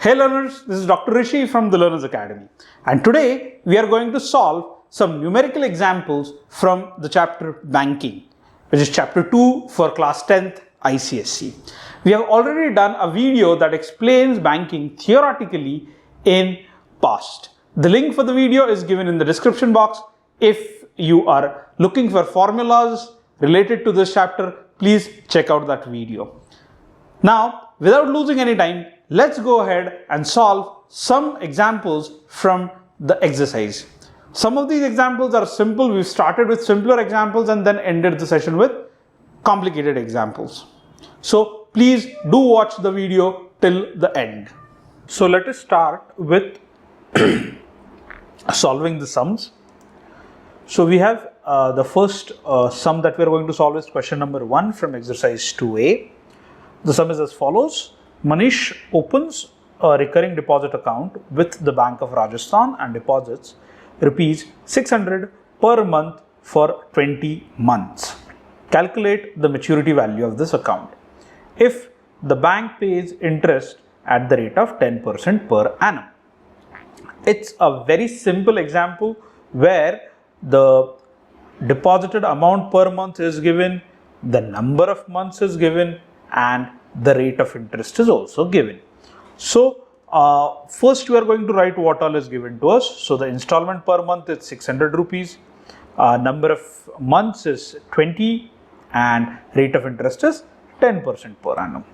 Hey learners, this is Dr. Rishi from the Learners Academy, and today we are going to solve some numerical examples from the chapter Banking, which is chapter 2 for class 10th ICSE. We have already done a video that explains banking theoretically in past. The link for the video is given in the description box. If you are looking for formulas related to this chapter, please check out that video. Now, without losing any time, let's go ahead and solve some examples from the exercise. Some of these examples are simple. We've started with simpler examples and then ended the session with complicated examples. So please do watch the video till the end. So let us start with solving the sums. So we have the first sum that we're going to solve is question number 1 from exercise 2A. The sum is as follows. Manish opens a recurring deposit account with the Bank of Rajasthan and deposits rupees 600 per month for 20 months. Calculate the maturity value of this account. If the bank pays interest at the rate of 10% per annum. It's a very simple example where the deposited amount per month is given, the number of months is given, and the rate of interest is also given. So first we are going to write what all is given to us. So the installment per month is 600 rupees, number of months is 20, and rate of interest is 10% per annum.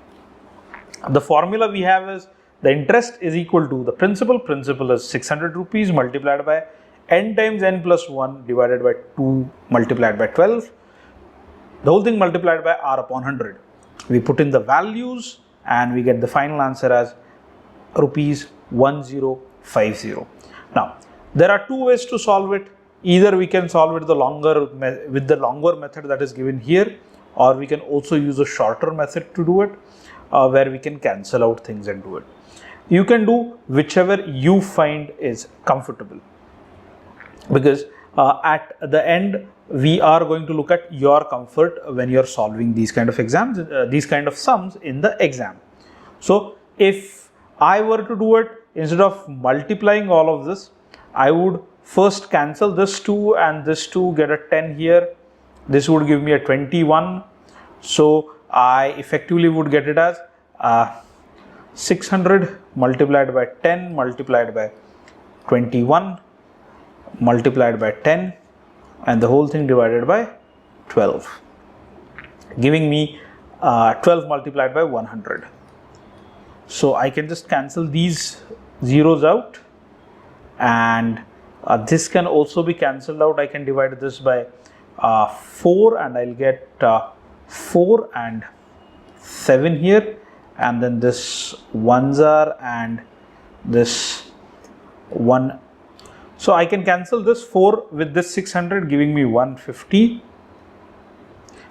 The formula we have is the interest is equal to the principal is 600 rupees multiplied by n times n plus 1 divided by 2 multiplied by 12, the whole thing multiplied by r upon 100. We put in the values and we get the final answer as rupees 1050. Now, there are two ways to solve it. Either we can solve it with the longer method that is given here, or we can also use a shorter method to do it, where we can cancel out things and do it. You can do whichever you find is comfortable, because at the end we are going to look at your comfort when you are solving these kind of exams, these kind of sums in the exam. So if I were to do it, instead of multiplying all of this, I would first cancel this 2 and this 2, get a 10 here. This would give me a 21. So I effectively would get it as 600 multiplied by 10 multiplied by 21 multiplied by 10 and the whole thing divided by 12, giving me 12 multiplied by 100. So I can just cancel these zeros out, and this can also be cancelled out. I can divide this by 4 and I'll get 4 and 7 here, and then this 1s are and this 1. So I can cancel this 4 with this 600, giving me 150.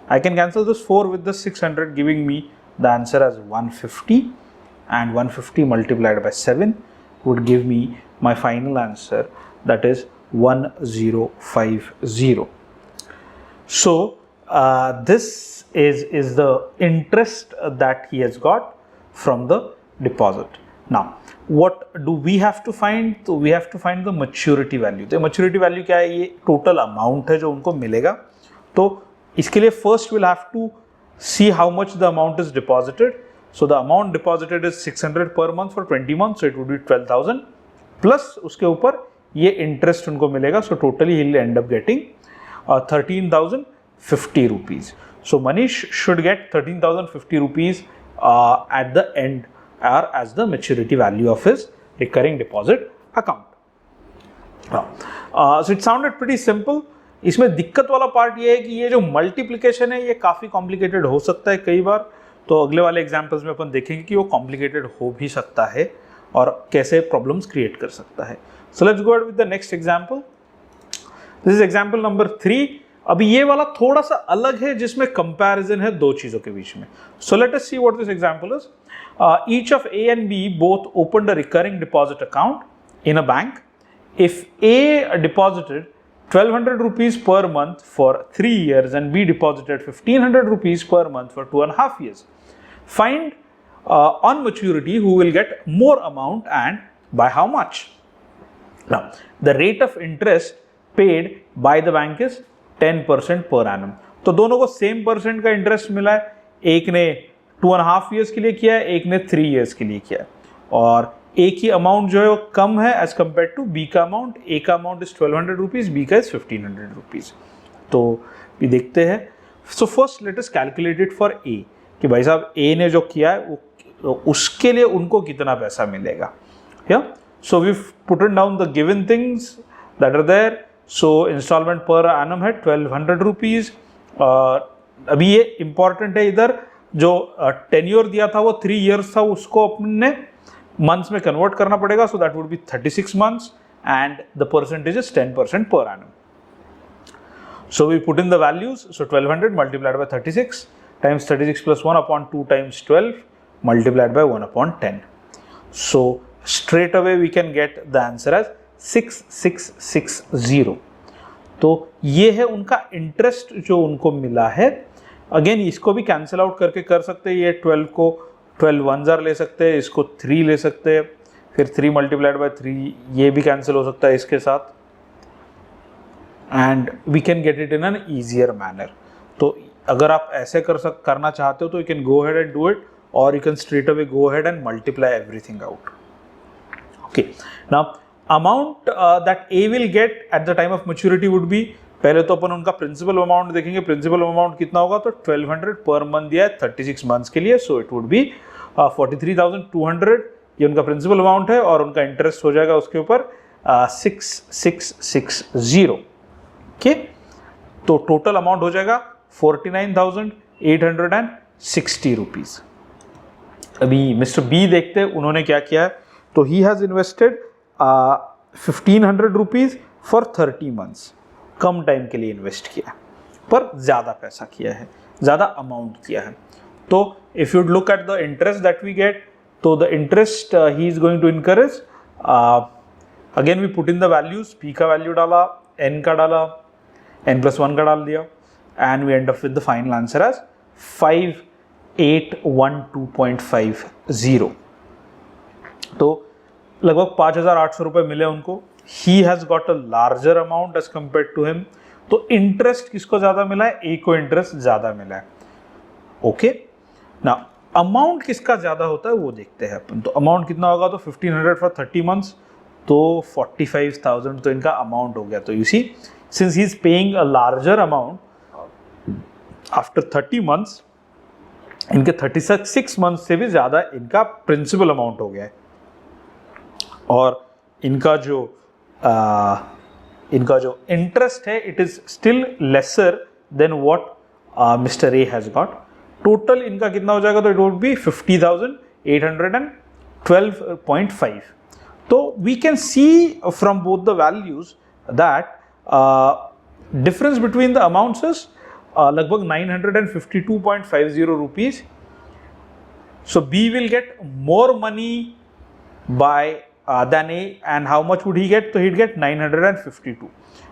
I can cancel this 4 with this 600, giving me the answer as 150, and 150 multiplied by 7 would give me my final answer, that is 1050. So this is the interest that he has got from the deposit. Now, what do we have to find? So we have to find the maturity value. The maturity value क्या है? ये total amount है जो उनको मिलेगा. तो इसके लिए first we'll have to see how much the amount is deposited. So the amount deposited is 600 per month for 20 months, so it would be 12,000 plus उसके ऊपर ये interest उनको मिलेगा. So totally he'll end up getting 13,050 rupees. So Manish should get 13,050 rupees at the end, or as the maturity value of his recurring deposit account. So it sounded pretty simple. इसमें दिक्कत वाला part ये है कि ये जो multiplication है ये काफ़ी कॉम्प्लिकेटेड हो सकता है कई बार. तो अगले वाले एग्जाम्पल्स में अपन देखेंगे कि वो कॉम्प्लिकेटेड हो भी सकता है और कैसे प्रॉब्लम्स क्रिएट कर सकता है. So let's go with the next example. This is example number 3. अभी ये वाला थोड़ा सा अलग है जिसमें कंपैरिजन है दो चीज़ों के बीच में. सो let us see what this example is. Each of A and B both opened a recurring deposit account in a bank. If A deposited 1200 rupees per month for 3 years and B deposited 1500 rupees per month for 2.5 years, find on maturity who will get more amount and by how much. Now the rate of interest paid by the bank is 10% per annum. तो दोनों को same percent का interest मिला है, एक ने 2.5 years के लिए किया है, एक ने 3 years के लिए किया है, और ए की अमाउंट जो है वो कम है एज कम्पेयर टू बी का अमाउंट. ए का अमाउंट इज 1200 रुपीज, बी का इज 1500 रुपीज. तो ये देखते हैं. So first let us calculate it for a कि भाई साहब ए ने जो किया है वो उसके लिए उनको कितना पैसा मिलेगा. या so we putting down the given things that are there. So installment per annum है 1200 रुपीज. अभी ये इंपॉर्टेंट है, इधर जो टेन्योर दिया था वो 3 years था, उसको अपने मंथ्स में कन्वर्ट करना पड़ेगा. So that would be 36 months and the percentage is 10% per annum. So we put in the values. So 1200 multiplied by 36 times 36 plus 1 upon 2 times 12 multiplied by 1 upon 10. So straight away we can get the answer as 6660. तो ये है उनका interest जो उनको मिला है. Again इसको भी कैंसिल आउट करके कर सकते हैं. ये 12 को 12 1s ले सकते हैं, इसको 3 ले सकते हैं, फिर 3 मल्टीप्लाइड बाय 3 ये भी कैंसिल हो सकता है इसके साथ, and we can get it in an easier manner. तो अगर आप ऐसे करना चाहते हो तो you can go ahead and do it, और you can straight away go ahead and multiply everything out. Okay, now amount that A will get at the time of maturity would be, पहले तो अपन उनका principal amount देखेंगे. Principal amount कितना होगा, तो 1200 per month दिया है 36 months के लिए. So it would be 43,200. ये उनका प्रिंसिपल अमाउंट है, और उनका इंटरेस्ट हो जाएगा उसके ऊपर 6660. ओके, तो टोटल अमाउंट हो जाएगा 49,860 रुपीज. अभी मिस्टर बी देखते हैं उन्होंने क्या किया है. तो he has invested 1500 rupees for 30 months. Come time के लिए इन्वेस्ट किया, पर ज़्यादा पैसा किया है, ज़्यादा अमाउंट किया है. तो if you look at the interest that we get, तो the interest he is going to increase. Again we put in the values. P का वैल्यू डाला, एन का डाला, n+1 का डाल दिया, and we end up with the final answer as 5812.50. तो लगभग 5,800 रुपये मिले उनको. He has got a larger amount as compared to him. तो इंटरेस्ट किसको ज्यादा मिला है, ए को इंटरेस्ट ज्यादा मिला है. ओके, ना अमाउंट किसका ज्यादा होता है वो देखते हैं अपन. तो अमाउंट कितना होगा, तो 1500 फॉर 30 months, तो 45,000 तो इनका अमाउंट हो गया. तो you see, since he is paying a larger amount after 30 months, इनके 36 months से भी ज्यादा इनका प्रिंसिपल अमाउंट हो गया है. और इनका जो इंटरेस्ट है, it is still lesser than what mister A has got. Total इनका कितना हो जाएगा, तो इट वुड बी 50,812.5. तो we can see from both the values that difference between the amounts is लगभग 952.50 rupees. So B will get more money by than A, and how much would he get? तो he'd get 952.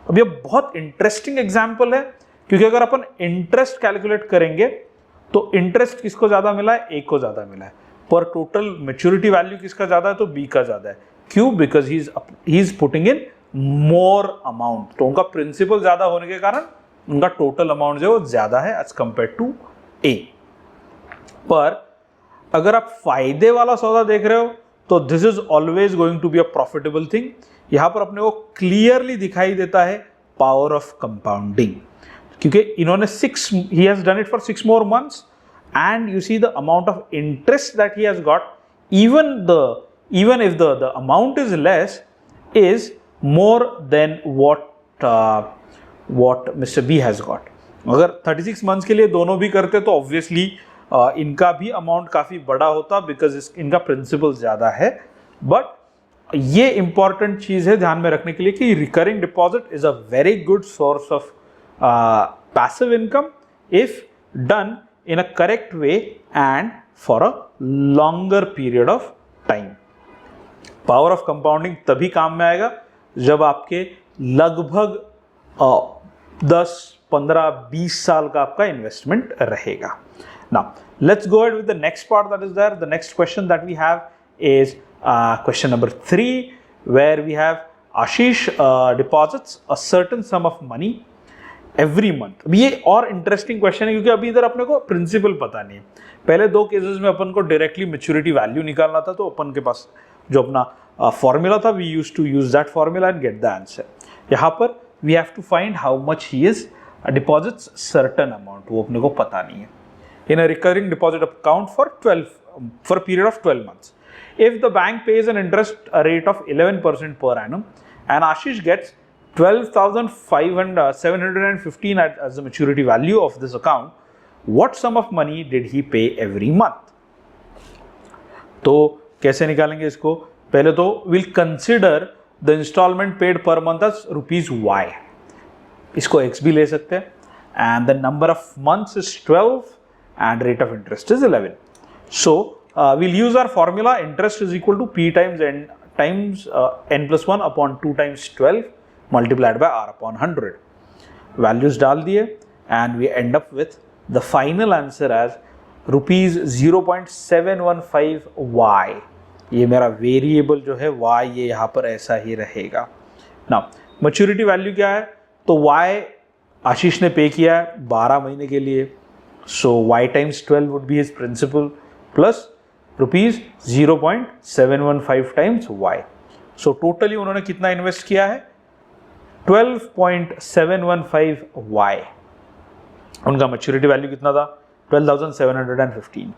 अब ये बहुत interesting example है, क्योंकि अगर अपन interest calculate करेंगे तो इंटरेस्ट किसको ज्यादा मिला है, ए को ज्यादा मिला है, पर टोटल मैच्योरिटी वैल्यू किसका ज्यादा है, तो बी का ज्यादा है. क्यों? Because he is putting in more amount. तो उनका प्रिंसिपल ज्यादा होने के कारण उनका टोटल अमाउंट जो है वो ज्यादा है एज कंपेयर टू ए. पर अगर आप फायदे वाला सौदा देख रहे हो, तो this is always going to be a profitable thing. यहां पर अपने को क्लियरली दिखाई देता है पावर ऑफ कंपाउंडिंग, क्योंकि इन्होंने he has done it for 6 more months, and you see the amount of interest that he has got, even if the amount is less, is more than what Mr. B has got. अगर 36 months के लिए दोनों भी करते तो obviously इनका भी amount काफ़ी बड़ा होता, बिकॉज इनका प्रिंसिपल ज़्यादा है. बट ये इंपॉर्टेंट चीज़ है ध्यान में रखने के लिए कि recurring deposit is a very good source of passive income if done in a correct way and for a longer period of time. Power of compounding तभी काम में आएगा जब आपके लगभग 10, 15, 20 साल का आपका इन्वेस्टमेंट रहेगा. Now let's go ahead with the next part that is there. The next question that we have is question number 3, where we have Ashish deposits a certain sum of money every month. अभी ये और interesting question है क्योंकि अभी इधर अपने को principal पता नहीं है. पहले 2 केसेस में अपन को डायरेक्टली मैच्योरिटी वैल्यू निकालना था, तो अपन के पास जो अपना फॉर्मूला था, we used to use that formula and get the answer. यहाँ पर we have to find how much he is deposits certain amount, वो अपने को पता नहीं है. In a recurring deposit account for a period of 12 months. If the bank pays an interest rate of 11% per annum and Ashish gets 12,715 as the maturity value of this account, what sum of money did he pay every month? तो कैसे निकालेंगे इसको? पहले तो we'll consider the installment paid per month as rupees Y. इसको X भी ले सकते हैं, and the number of months is 12 and rate of interest is 11. So we'll use our formula, interest is equal to P times n plus 1 upon 2 times 12 multiplied by R upon 100. Values डाल दिए and we end up with the final answer as rupees 0.715 Y. ये मेरा variable जो है Y, ये यहाँ पर ऐसा ही रहेगा. Now maturity वैल्यू क्या है? तो Y आशीष ने पे किया है 12 महीने के लिए. So Y times 12 would be his principal plus rupees 0.715 times Y. So totally उन्होंने कितना इन्वेस्ट किया है? 12.715 Y. उनका मैच्योरिटी वैल्यू कितना था? 12,715.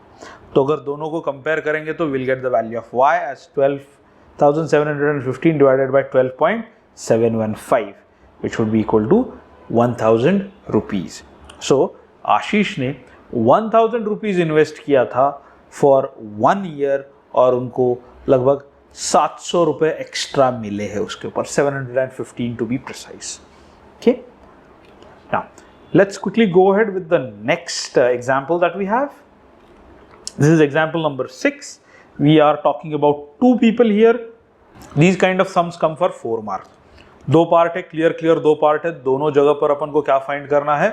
तो अगर दोनों को कंपेयर करेंगे तो we'll get the value of Y as 12,715 divided by 12.715, which would be equal to 1,000 rupees. So आशीष ने 1,000 रुपीज़ इन्वेस्ट किया था फॉर 1 ईयर और उनको लगभग 700 रुपये एक्स्ट्रा मिले हैं उसके ऊपर, 715 to be precise. Okay, now let's quickly go ahead with the next example that we have. This is example number 6. We are talking about 2 people here. These kind of sums come for 4 marks. 2 part है, clear 2 part है. दोनों जगह पर अपन को क्या find करना है?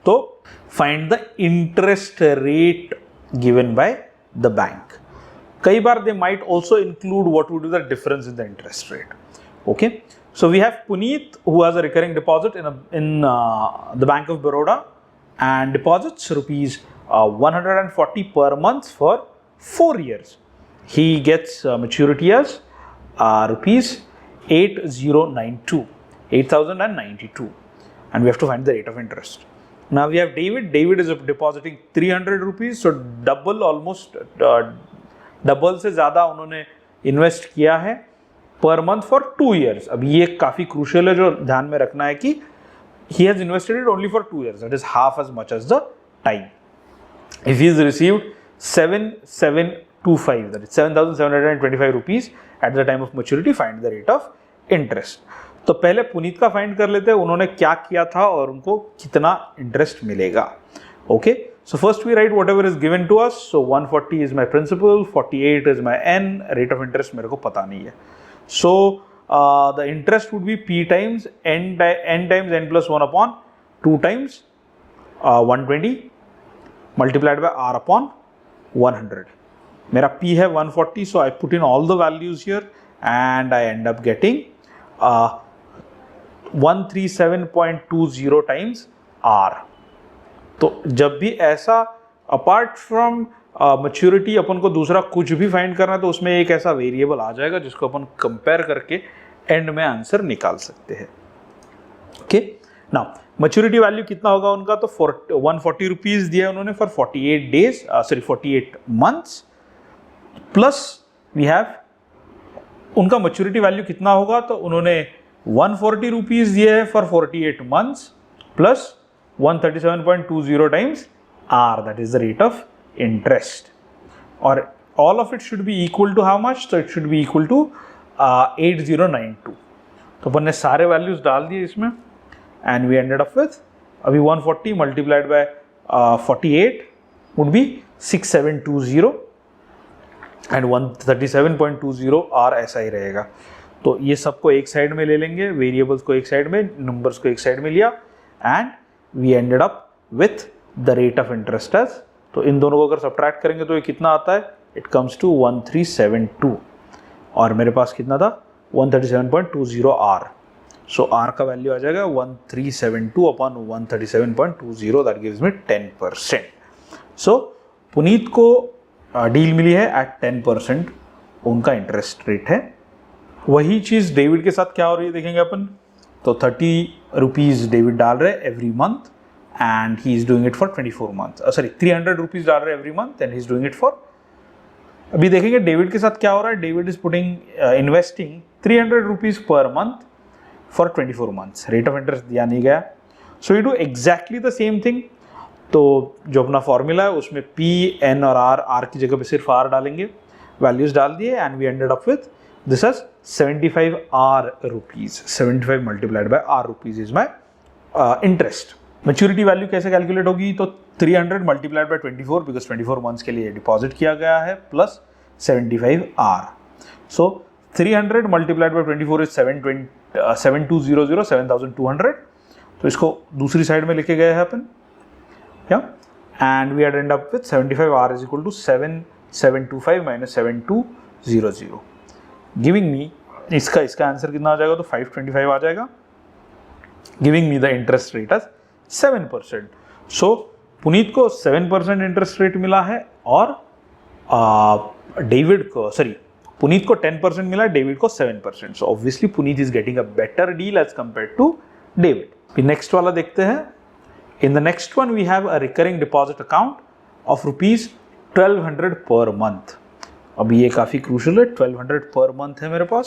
तो find the interest rate given by the bank. कई बार they might also include what would be the difference in the interest rate. Okay, so we have Puneet who has a recurring deposit in the Bank of Baroda and deposits rupees 140 per month for 4 years. He gets maturity as rupees 8,092, and we have to find the rate of interest. Now we have David. David is depositing 300 rupees, so almost double से ज़्यादा उन्होंने invest किया है per month for 2 years. अब ये काफ़ी crucial है जो ध्यान में रखना है कि he has invested it only for 2 years. That is half as much as the time. If he has received 7,725, that is 7,725 rupees at the time of maturity, find the rate of interest. तो पहले पुनीत का find कर लेते हैं, उन्होंने क्या किया था और उनको कितना इंटरेस्ट मिलेगा. Okay, so first we write whatever is given to us. So 140 is my principal, 48 is my n, rate of interest मेरे को पता नहीं है. So the interest would be P times n times n plus 1 upon 2 times 120 multiplied by R upon 100. मेरा P है 140, so I put in all the values here and I end up getting 137.20 times R. तो जब भी ऐसा apart from maturity अपन को दूसरा कुछ भी फाइंड करना है तो उसमें एक ऐसा वेरिएबल आ जाएगा जिसको अपन कंपेयर करके एंड में आंसर निकाल सकते हैं. ओके, नाउ मैच्योरिटी वैल्यू कितना होगा उनका? तो 140 रुपीज़ दिया उन्होंने for 48 days, 48 months, plus we have उनका मैच्योरिटी वैल्यू कितना होगा? तो उन्होंने 140 रुपीज़ दिए है for 48 months plus 137.20 times R, that is the rate of interest, और all of it should be equal to how much? So it should be equal to 8092. तो अपन ने सारे वैल्यूज डाल दिए इसमें and we ended up with अभी 140 multiplied by 48 would be 6720 and 137.20 R ऐसा ही रहेगा. तो ये सबको एक साइड में ले लेंगे, वेरिएबल्स को एक साइड में, नंबर्स को एक साइड में लिया, and we ended up with the rate of interest as तो इन दोनों को अगर सब्ट्रैक्ट करेंगे तो ये कितना आता है, इट कम्स टू 1372 और मेरे पास कितना था 137.20 आर. सो आर का वैल्यू आ जाएगा 1372 अपॉन 137.20, दैट गिव्स मी 10%. सो पुनीत को डील मिली है एट 10%, उनका इंटरेस्ट रेट है. वही चीज़ डेविड के साथ क्या हो रही है देखेंगे अपन. तो 30 रुपीज़ डेविड डाल रहे every month and he is doing it for 24 month. Sorry 300 rupees डाल रहे every month and he is doing it for. अभी देखेंगे डेविड के साथ क्या हो रहा है. David is putting investing 300 rupees per month for 24 months. Rate of interest दिया नहीं गया. So you do exactly the same thing. तो जो अपना फॉर्मूला है उसमें पी, एन और आर की जगह पे सिर्फ आर डालेंगे, वैल्यूज डाल दिए and we ended up with this is 75 R rupees. 75 multiplied by R rupees is my interest. Maturity value कैसे कैलकुलेट होगी, तो 300 मल्टीप्लाइड बाय 24 बिकॉज 24 मंथ्स के लिए डिपॉजिट किया गया है plus 75 R. So 300 multiplied by 24 is 7200, 7200. तो इसको दूसरी साइड में लिखे गए हैं अपन. Yeah, and we had end up with 75 R is equal to 7725 minus 7200, giving me इसका आंसर कितना आ जाएगा, तो 525 आ जाएगा, giving me the interest rate as 7%. So Puneet को 7% इंटरेस्ट रेट मिला है और डेविड को पुनीत को 10% मिला, डेविड को 7%. So obviously Puneet is getting a better deal as compared to David. फिर नेक्स्ट वाला देखते हैं. In the next one, we have a recurring deposit account of rupees 1200 per month. अभी ये काफ़ी crucial है. 1200 per month है मेरे पास.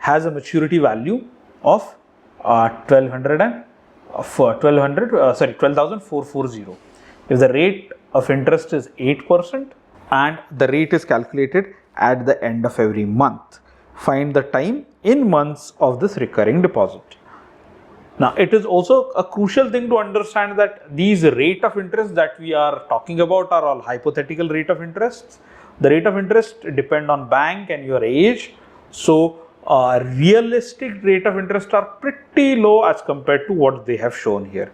Has a maturity value of 12,440. If the rate of interest is 8% and the rate is calculated at the end of every month, find the time in months of this recurring deposit. Now, it is also a crucial thing to understand that these rate of interest that we are talking about are all hypothetical rate of interests. The rate of interest depend on bank and your age. So, realistic rate of interest are pretty low as compared to what they have shown here.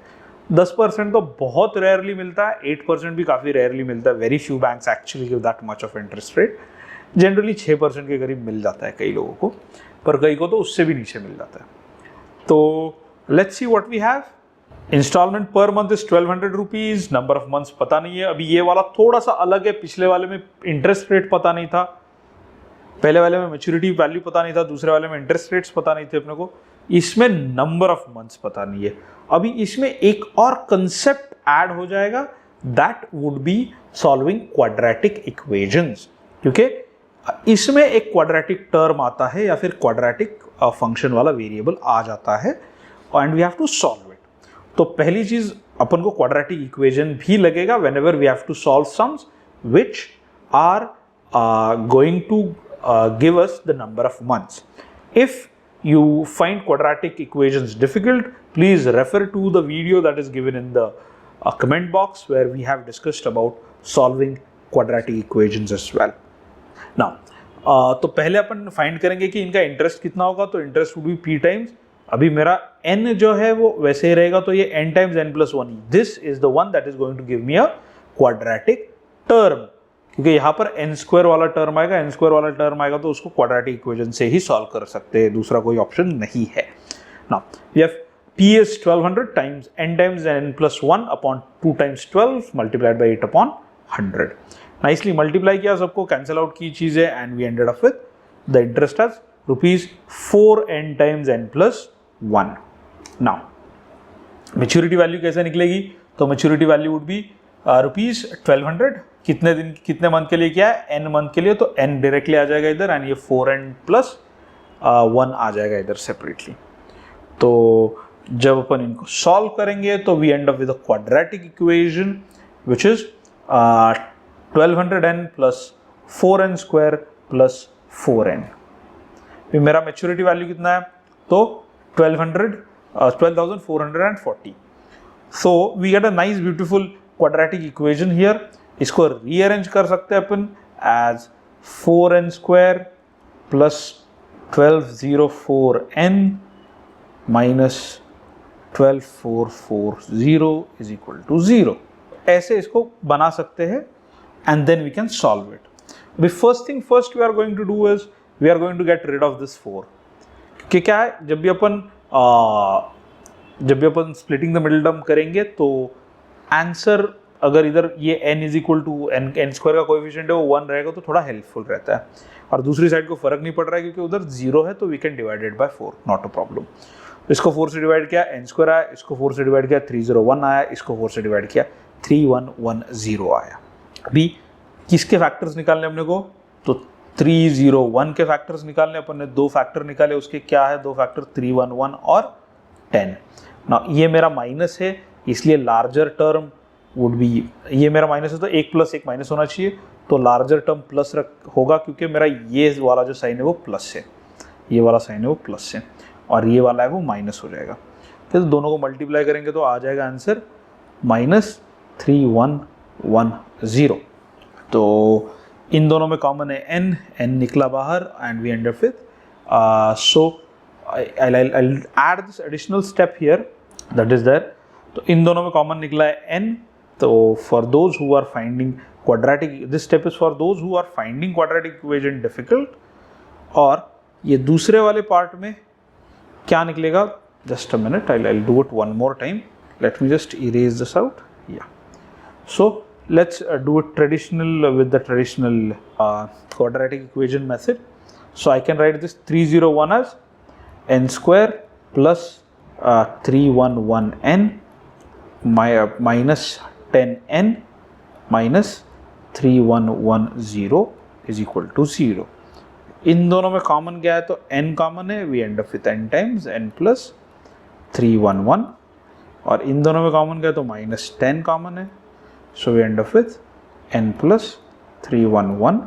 10% तो बहुत rarely मिलता है, 8% भी काफ़ी rarely मिलता है. Very few banks actually give that much of interest rate. Generally 6% के करीब मिल जाता है कई लोगों को, पर कई को तो उससे भी नीचे मिल जाता है. तो let's see what we have. Installment per month is 1200 rupees. Number of months पता नहीं है. अभी ये वाला थोड़ा सा अलग है. पिछले वाले में इंटरेस्ट रेट पता नहीं था, पहले वाले में मैच्योरिटी वैल्यू पता नहीं था, दूसरे वाले में इंटरेस्ट रेट्स पता नहीं थे अपने को. इसमें नंबर ऑफ मंथ्स पता नहीं है. अभी इसमें एक और कंसेप्ट ऐड हो जाएगा, that would be solving quadratic equations. क्योंकि इसमें एक क्वाड्रेटिक टर्म आता है या फिर क्वाड्रेटिक फंक्शन वाला वेरिएबल आ जाता है and we have to solve it. तो पहली चीज अपन को क्वाड्रेटिक इक्वेशन भी लगेगा whenever we have to solve sums which are going to give us the number of months. If you find quadratic equations difficult, please refer to the video that is given in the comment box where we have discussed about solving quadratic equations as well. Now, तो पहले अपन find करेंगे कि इनका interest कितना होगा. तो interest would be p times. अभी मेरा n जो है वो वैसे ही रहेगा, तो ये n times n plus 1. This is the one that is going to give me a quadratic term, क्योंकि यहाँ पर n स्क्वायर वाला टर्म आएगा. n स्क्वायर वाला टर्म आएगा तो उसको क्वाड्रेटिक इक्वेशन से ही सॉल्व कर सकते हैं, दूसरा कोई ऑप्शन नहीं है. Now we have p is 1200 times n times n plus 1 upon 2 times 12 multiplied by 8 upon 100. Nicely multiply किया, सबको कैंसिल आउट की चीजें and we ended up with the interest as rupees 4n times n plus 1. Now maturity value कैसे निकलेगी, तो maturity value would be rupees 1200. कितने दिन, कितने मंथ के लिए किया है, n मंथ के लिए, तो n डायरेक्टली आ जाएगा इधर एंड ये 4n प्लस 1 आ जाएगा इधर सेपरेटली. तो जब अपन इनको सॉल्व करेंगे तो we end up with a quadratic equation which is 1200n plus 4n square plus 4n. फिर मेरा मैच्योरिटी वैल्यू कितना है, तो 12,440. So we get a nice beautiful quadratic equation here. इसको rearrange कर सकते हैं अपन as 4n square plus 1204n minus 12440 is equal to 0. ऐसे इसको बना सकते हैं and then we can solve it. The first thing first we are going to do is we are going to get rid of this 4. कि क्या है, जब भी अपन splitting the middle term करेंगे तो आंसर अगर इधर ये n is equal to n square का कोएफिशिएंट है वो 1 रहेगा तो थोड़ा हेल्पफुल रहता है, और दूसरी साइड को फर्क नहीं पड़ रहा है क्योंकि उधर 0 है तो we can divide it by 4, not a problem. इसको 4 से डिवाइड किया n स्क्वायर आया, इसको 4 से डिवाइड किया 301 आया, इसको 4 से डिवाइड किया 3110 आया. अभी किसके फैक्टर्स निकालने अपने को, तो 301 के फैक्टर्स निकालने. अपन ने 2 फैक्टर निकाले, उसके क्या है 2 फैक्टर 311 और 10. ना ये मेरा माइनस है इसलिए लार्जर टर्म वुड बी, ये मेरा माइनस है तो 1 प्लस 1 माइनस होना चाहिए, तो लार्जर टर्म प्लस होगा क्योंकि मेरा ये वाला जो साइन है वो प्लस है, ये वाला साइन है वो प्लस है और ये वाला है वो माइनस हो जाएगा. फिर दोनों को मल्टीप्लाई करेंगे तो आ जाएगा आंसर -3110. तो इन दोनों में कॉमन है n निकला बाहर and we end up with so I'll add this additional step here, that is there. तो इन दोनों में कॉमन निकला है n. तो for those who are finding quadratic, this step is for those who are finding quadratic equation difficult. और ये दूसरे वाले पार्ट में क्या निकलेगा, just a minute, I'll do it one more time. Let me just erase this out. Yeah. So let's do it traditional with the traditional quadratic equation method. So I can write this 301 as n square plus 311n minus 10n minus 3110 is equal to 0. इन दोनों में common क्या है, तो n common है, we end up with n times n plus 311. और इन दोनों में common क्या है, तो minus 10 कॉमन है, so we end up with n plus 311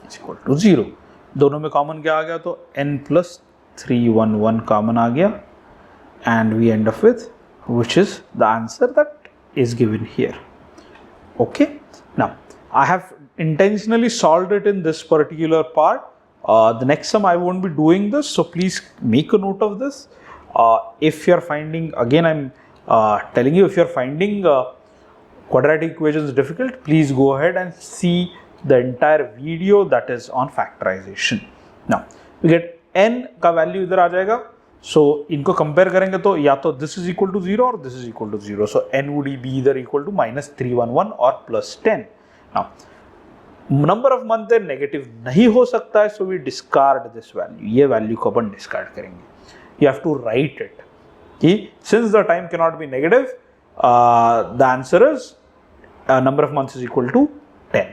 is equal to 0. दोनों में कॉमन क्या आ गया, तो n plus 311 कॉमन आ गया and we end up with which is the answer that is given here. Okay, now I have intentionally solved it in this particular part. The next sum I won't be doing this, so please make a note of this. If you are finding, again I'm telling you, if you are finding quadratic equations difficult, please go ahead and see the entire video that is on factorization. Now we get n का value इधर आ जाएगा, सो इनको compare करेंगे तो या तो this is equal to 0 और this is equal to 0, so n would be इधर इक्वल टू -311 और +10. नाउ नंबर ऑफ मंथ है नेगेटिव नहीं हो सकता है, so we discard this value, ये वैल्यू को अपन डिस्कार्ड करेंगे. You have to write it कि since the time can not be negative, the answer is number of months is equal to 10,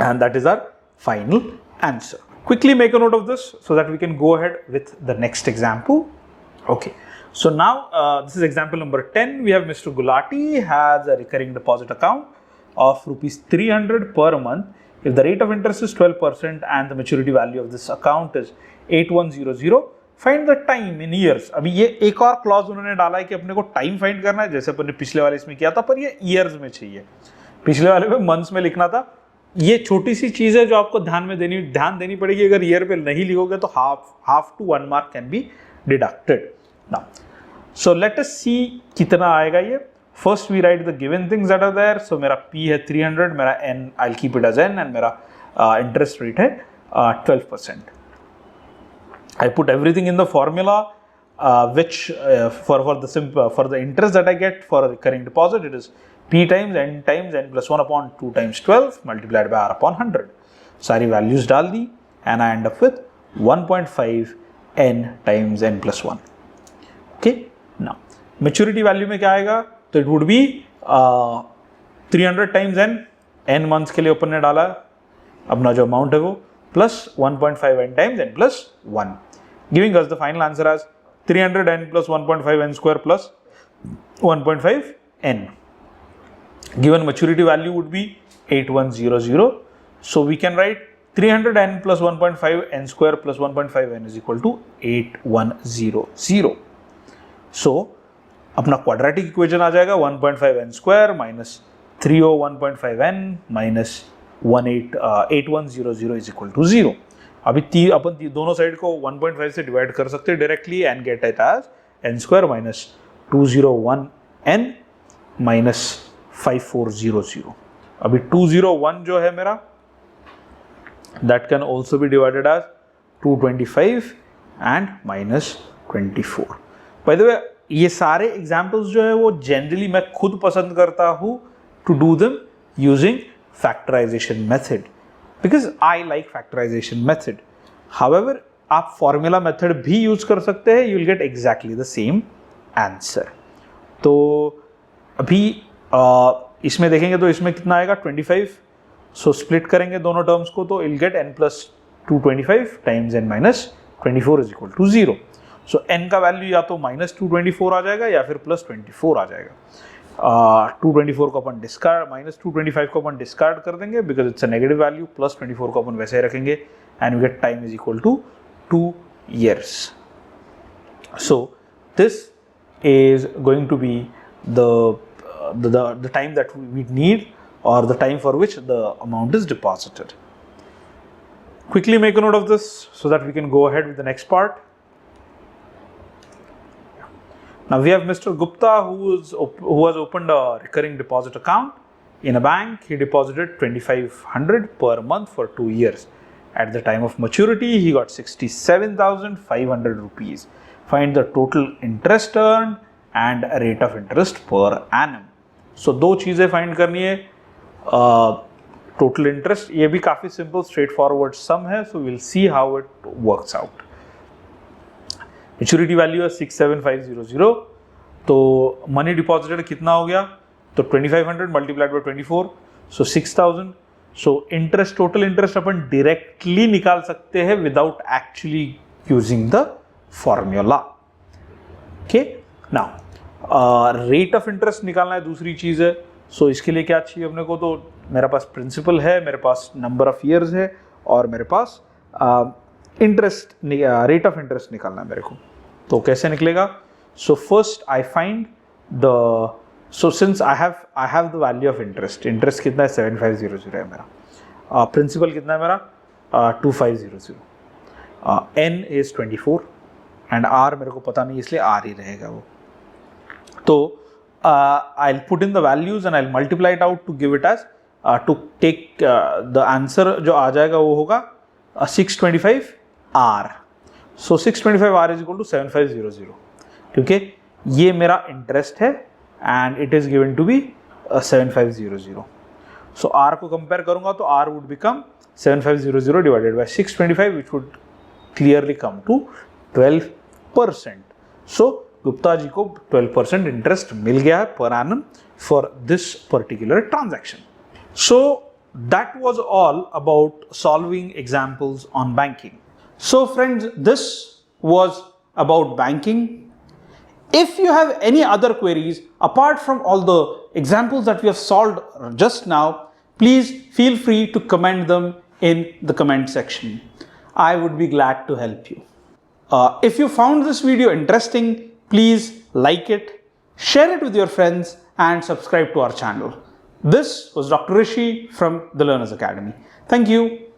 and that is our final answer. Quickly make a note of this so that we can go ahead with the next example. Okay, so now this is example number 10. We have Mr. Gulati has a recurring deposit account of ₹300 per month. If the rate of interest is 12% and the maturity value of this account is 8100, find the time in years. अभी ये एक और clause उन्होंने डाला है कि अपने को टाइम फाइंड करना है, जैसे अपन ने पिछले वाले इसमें किया था, पर ये ईयर्स में चाहिए. पिछले वाले में मंथ्स में लिखना था. ये छोटी सी चीज़ है जो आपको ध्यान देनी पड़ेगी. अगर ईयर पे नहीं लिखोगे तो half to 1 mark can be deducted. Now so let us see कितना आएगा ये. First we write the given things that are there. So मेरा P है 300, मेरा N I will keep it as N, and मेरा इंटरेस्ट रेट है 12%. I put everything in the formula which for the interest that I get for a recurring deposit, it is P times n plus 1 upon 2 times 12 multiplied by R upon 100. सारी values डाल दी and I end up with 1.5 n times n plus 1. Okay, now maturity value में क्या आएगा, तो it would be 300 times n months के लिए अपन ने डाला अपना जो अमाउंट है वो, plus 1.5 n times n plus 1, giving us the final answer as 300 n plus 1.5 n square plus 1.5 n. Given maturity value would be 8100, so we can write 300 n plus 1.5 n square plus 1.5 n is equal to 8100. So अपना quadratic equation आ जाएगा 1.5 n square minus 301.5 n minus 8100 is equal to 0. अभी अपन दोनों side को 1.5 से divide कर सकते हैं directly and get it as n square minus 201n minus 5400. अभी 201 जो है मेरा, that can also be divided as 225 and minus 24. By the way, ये सारे एग्जाम्पल्स जो है वो जनरली मैं खुद पसंद करता हूँ to do them using factorization method, because I like factorization method. However आप फॉर्मूला मेथड भी यूज कर सकते हैं, you will get exactly the same answer. तो अभी इसमें देखेंगे तो इसमें कितना आएगा 25. सो स्प्लिट करेंगे दोनों टर्म्स को तो will get n plus 225 times n minus 24 is equal to 0. So n का वैल्यू या तो माइनस 224 आ जाएगा या फिर प्लस 24 आ जाएगा. 224 को अपन डिस्कार्ड, माइनस 225 को अपन डिस्कार्ड कर देंगे because it's a negative value. Plus 24 को अपन वैसे ही रखेंगे and we get time is equal to 2 years. So this is going to be the time that we need, or the time for which the amount is deposited. Quickly make a note of this so that we can go ahead with the next part. Now we have Mr. Gupta who has opened a recurring deposit account in a bank. He deposited 2,500 per month for 2 years. At the time of maturity, he got 67,500 rupees. Find the total interest earned and rate of interest per annum. So दो चीज़ें find करनी है. Total interest, ये भी काफ़ी simple straight forward सम है, so will see how it works out. Maturity value है 67500. तो मनी डिपॉजिटेड कितना हो गया, तो 2500 multiplied by 24, so 6000. So interest, total interest upon directly निकाल सकते हैं without actually using the formula. Okay, now rate of interest निकालना है, दूसरी चीज़ है. सो इसके लिए क्या चाहिए अपने को, तो मेरे पास प्रिंसिपल है, मेरे पास नंबर ऑफ ईयर्स है और मेरे पास इंटरेस्ट, रेट ऑफ इंटरेस्ट निकालना है मेरे को. तो कैसे निकलेगा, so first I find the, so since I have the value of interest. Interest कितना है 7500 है मेरा. प्रिंसिपल कितना है मेरा 2500. n इज 24 एंड r मेरे को पता नहीं इसलिए r ही रहेगा वो. तो I'll put in the values and I'll multiply it out to give it as to take the answer जो आ जाएगा वो होगा 625 r. So 625 r is equal to 7500, क्योंकि ये मेरा इंटरेस्ट है and it is given to be 7500. So r को compare करूंगा तो r would become 7500 divided by 625, which would clearly come to 12%. So Gupta ji को 12% इंटरेस्ट मिल गया है per annum for this particular transaction. So that was all about solving examples on banking. So friends, this was about banking. If you have any other queries apart from all the examples that we have solved just now, please feel free to comment them in the comment section. I would be glad to help you. If you found this video interesting, please like it, share it with your friends and subscribe to our channel. This was Dr. Rishi from the Learners Academy. Thank you.